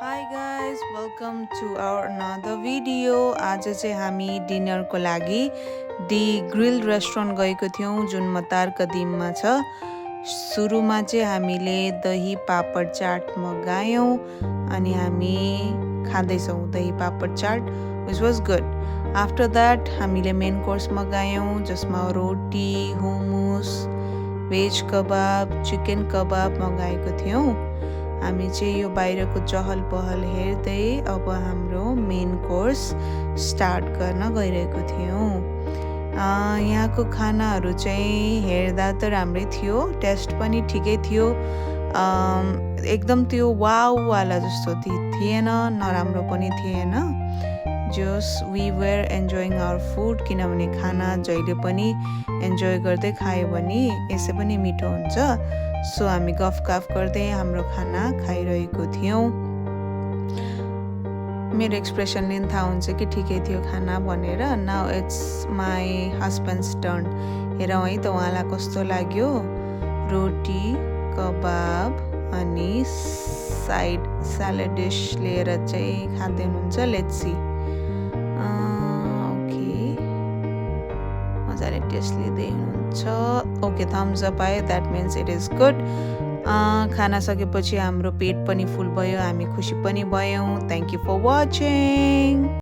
Hi guys, welcome to our another video. आज चाहिँ हामी डिनरको लागि डी ग्रिल रेस्टुरेन्ट गएको थियौं जुन मतार कदीममा छ। सुरुमा चाहिँ हामीले दही पापड चाट मगायौं अनि हामी खाँदैछौं दही पापड चाट which was good. After that हामीले मेन कोर्स मगायौं जसमा रोटी, हुमुस, भेज कबाब, चिकन कबाब मगाएको थियौं। हामी चाहिँ यो बाहिरको चहल पहल हेर्दै अब हाम्रो मेन कोर्स स्टार्ट गर्न गइरहेको थियौं। यहाँको खानाहरू चाहिँ हेर्दा त राम्रै थियो, टेस्ट पनि ठिकै थियो। एकदम त्यो वाउ वाला जस्तो थिएन, नराम्रो पनि थिएन। Just we were enjoying our food, किनभने खाना जहिले पनि एन्जोय गर्दै खायो भने यसै पनि मिठो हुन्छ। सो हामी गफगाफ गर्दै हाम्रो खाना खाइरहेको थियौं। मेरो एक्सप्रेसनले थाहा हुन्छ कि ठिकै थियो खाना भनेर। Now it's my husbands turn. हेरौँ है त उहाँलाई कस्तो लाग्यो। रोटी, कबाब अनि साइड स्यालेड डिस लिएर चाहिँ खाँदै हुनुहुन्छ। Let's see. मजाले टेस्ट लिँदै हुनुहुन्छ। ओके, थम्स अप आयो, that means it is good. खाना सकेपछि हाम्रो पेट पनि फुल भयो, हामी खुसी पनि भयौँ। Thank you for watching.